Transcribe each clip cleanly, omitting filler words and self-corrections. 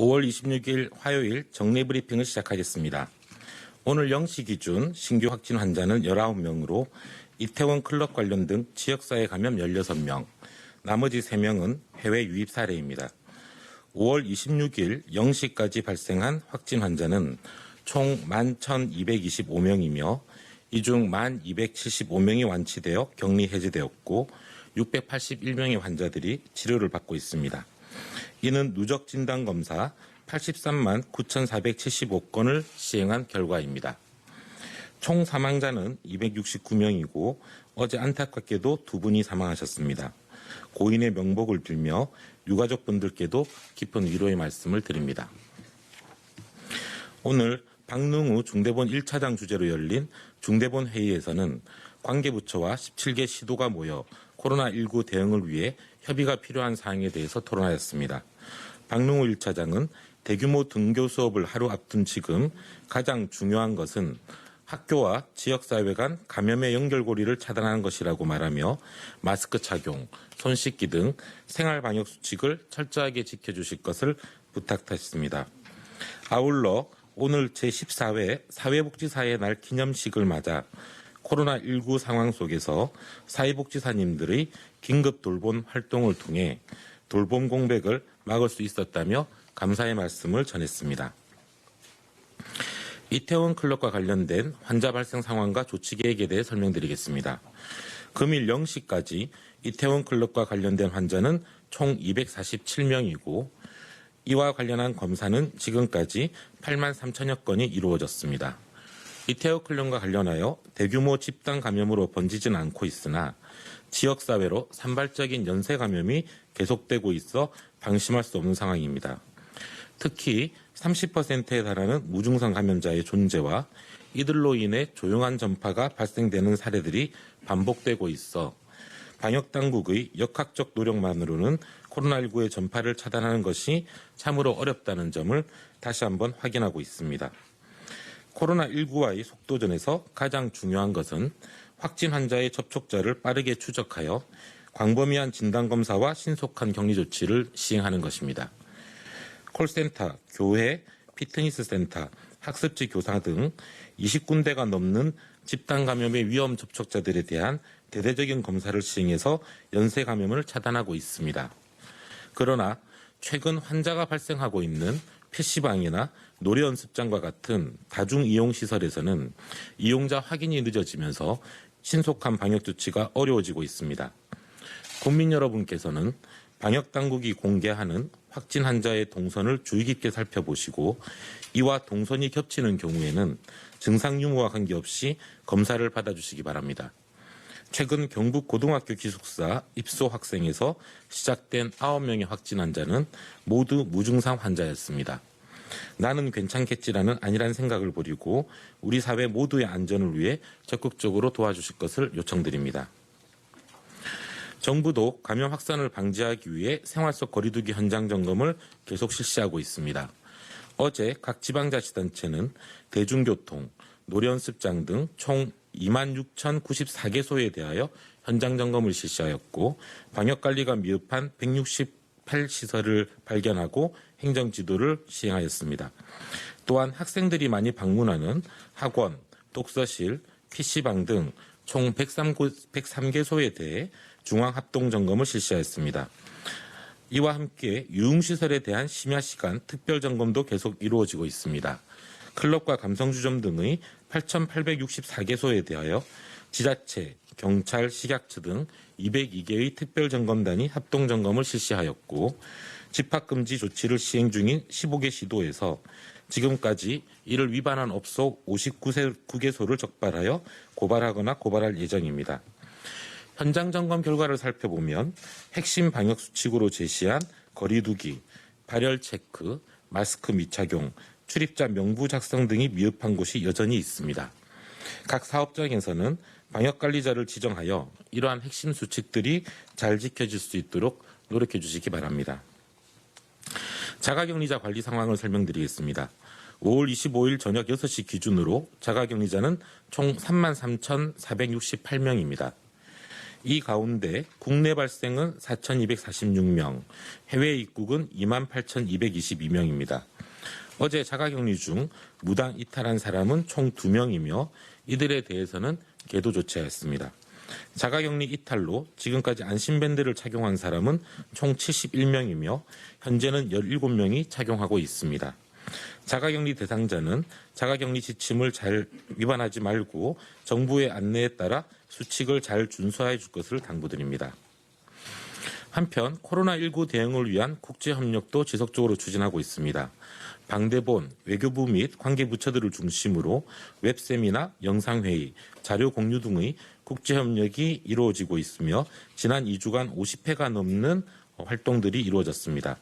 5월 26일 화요일 정례브리핑을 시작하겠습니다. 오늘 0시 기준 신규 확진 환자는 19명으로 이태원 클럽 관련 등 지역사회 감염 16명, 나머지 3명은 해외 유입 사례입니다. 5월 26일 0시까지 발생한 확진 환자는 총 11,225명이며 이 중 1,275명이 완치되어 격리 해제되었고 681명의 환자들이 치료를 받고 있습니다. 이는 누적 진단 검사 83만 9,475건을 시행한 결과입니다. 총 사망자는 269명이고 어제 안타깝게도 2분이 사망하셨습니다. 고인의 명복을 빌며 유가족분들께도 깊은 위로의 말씀을 드립니다. 오늘 박능우 중대본 1차장 주재로 열린 중대본 회의에서는 관계부처와 17개 시도가 모여 코로나19 대응을 위해 협의가 필요한 사항에 대해서 토론하였습니다. 박능우 1차장은 대규모 등교 수업을 하루 앞둔 지금 가장 중요한 것은 학교와 지역사회 간 감염의 연결고리를 차단하는 것이라고 말하며 마스크 착용, 손 씻기 등 생활방역수칙을 철저하게 지켜주실 것을 부탁했습니다. 아울러 오늘 제14회 사회복지사의 날 기념식을 맞아 코로나19 상황 속에서 사회복지사님들의 긴급 돌봄 활동을 통해 돌봄 공백을 막을 수 있었다며 감사의 말씀을 전했습니다. 이태원 클럽과 관련된 환자 발생 상황과 조치 계획에 대해 설명드리겠습니다. 금일 0시까지 이태원 클럽과 관련된 환자는 총 247명이고 이와 관련한 검사는 지금까지 8만 3천여 건이 이루어졌습니다. 이태원 클럽과 관련하여 대규모 집단 감염으로 번지지는 않고 있으나 지역사회로 산발적인 연쇄 감염이 계속되고 있어 방심할 수 없는 상황입니다. 특히 30%에 달하는 무증상 감염자의 존재와 이들로 인해 조용한 전파가 발생되는 사례들이 반복되고 있어 방역당국의 역학적 노력만으로는 코로나19의 전파를 차단하는 것이 참으로 어렵다는 점을 다시 한번 확인하고 있습니다. 코로나19와의 속도전에서 가장 중요한 것은 확진 환자의 접촉자를 빠르게 추적하여 광범위한 진단검사와 신속한 격리 조치를 시행하는 것입니다. 콜센터, 교회, 피트니스 센터, 학습지 교사 등 20군데가 넘는 집단 감염의 위험 접촉자들에 대한 대대적인 검사를 시행해서 연쇄 감염을 차단하고 있습니다. 그러나 최근 환자가 발생하고 있는 PC방이나 노래연습장과 같은 다중이용시설에서는 이용자 확인이 늦어지면서 신속한 방역 조치가 어려워지고 있습니다. 국민 여러분께서는 방역당국이 공개하는 확진 환자의 동선을 주의 깊게 살펴보시고 이와 동선이 겹치는 경우에는 증상 유무와 관계없이 검사를 받아주시기 바랍니다. 최근 경북 고등학교 기숙사 입소 학생에서 시작된 9명의 확진 환자는 모두 무증상 환자였습니다. 나는 괜찮겠지라는 안일한 생각을 버리고 우리 사회 모두의 안전을 위해 적극적으로 도와주실 것을 요청드립니다. 정부도 감염 확산을 방지하기 위해 생활 속 거리두기 현장 점검을 계속 실시하고 있습니다. 어제 각 지방자치단체는 대중교통, 노래연습장 등 총 26,094개소에 대하여 현장 점검을 실시하였고 방역관리가 미흡한 168시설을 발견하고 행정지도를 시행하였습니다. 또한 학생들이 많이 방문하는 학원, 독서실, PC방 등 총 103개소에 대해 중앙합동점검을 실시하였습니다. 이와 함께 유흥시설에 대한 심야시간 특별점검도 계속 이루어지고 있습니다. 클럽과 감성주점 등의 8,864개소에 대하여 지자체, 경찰, 식약처 등 202개의 특별점검단이 합동점검을 실시하였고 집합금지 조치를 시행 중인 15개 시도에서 지금까지 이를 위반한 업소 59개소를 적발하여 고발하거나 고발할 예정입니다. 현장 점검 결과를 살펴보면 핵심 방역 수칙으로 제시한 거리두기, 발열 체크, 마스크 미착용, 출입자 명부 작성 등이 미흡한 곳이 여전히 있습니다. 각 사업장에서는 방역관리자를 지정하여 이러한 핵심 수칙들이 잘 지켜질 수 있도록 노력해 주시기 바랍니다. 자가격리자 관리 상황을 설명드리겠습니다. 5월 25일 저녁 6시 기준으로 자가격리자는 총 33,468명입니다. 이 가운데 국내 발생은 4,246명, 해외 입국은 28,222명입니다. 어제 자가격리 중 무단 이탈한 사람은 총 2명이며 이들에 대해서는 계도 조치하였습니다. 자가격리 이탈로 지금까지 안심밴드를 착용한 사람은 총 71명이며 현재는 17명이 착용하고 있습니다. 자가격리 대상자는 자가격리 지침을 잘 위반하지 말고 정부의 안내에 따라 수칙을 잘 준수해 줄 것을 당부드립니다. 한편 코로나19 대응을 위한 국제협력도 지속적으로 추진하고 있습니다. 방대본, 외교부 및 관계부처들을 중심으로 웹세미나, 영상회의, 자료 공유 등의 국제협력이 이루어지고 있으며 지난 2주간 50회가 넘는 활동들이 이루어졌습니다.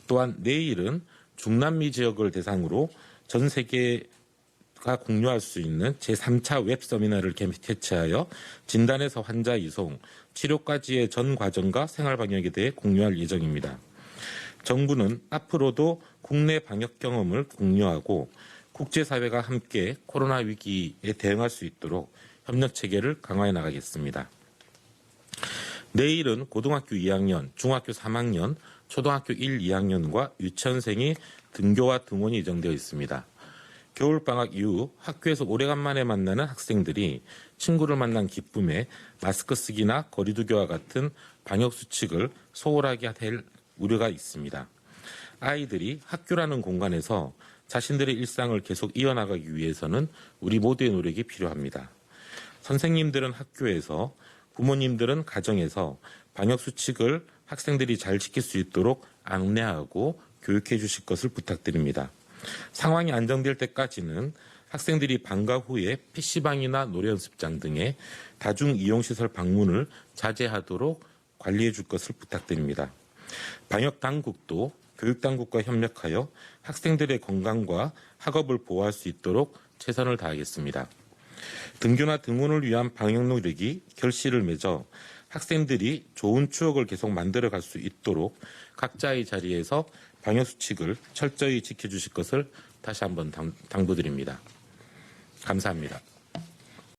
또한 내일은 중남미 지역을 대상으로 전 세계가 공유할 수 있는 제3차 웹 세미나를 개최하여 진단에서 환자 이송, 치료까지의 전 과정과 생활 방역에 대해 공유할 예정입니다. 정부는 앞으로도 국내 방역 경험을 공유하고 국제사회가 함께 코로나 위기에 대응할 수 있도록 협력 체계를 강화해 나가겠습니다. 내일은 고등학교 2학년, 중학교 3학년, 초등학교 1, 2학년과 유치원생이 등교와 등원이 예정되어 있습니다. 겨울방학 이후 학교에서 오래간만에 만나는 학생들이 친구를 만난 기쁨에 마스크 쓰기나 거리 두기와 같은 방역 수칙을 소홀하게 할 우려가 있습니다. 아이들이 학교라는 공간에서 자신들의 일상을 계속 이어나가기 위해서는 우리 모두의 노력이 필요합니다. 선생님들은 학교에서, 부모님들은 가정에서 방역 수칙을 학생들이 잘 지킬 수 있도록 안내하고 교육해 주실 것을 부탁드립니다. 상황이 안정될 때까지는 학생들이 방과 후에 PC방이나 노래연습장 등의 다중이용시설 방문을 자제하도록 관리해 줄 것을 부탁드립니다. 방역당국도 교육당국과 협력하여 학생들의 건강과 학업을 보호할 수 있도록 최선을 다하겠습니다. 등교나 등원을 위한 방역 노력이 결실을 맺어 학생들이 좋은 추억을 계속 만들어갈 수 있도록 각자의 자리에서 방역수칙을 철저히 지켜주실 것을 다시 한번 당부드립니다. 감사합니다.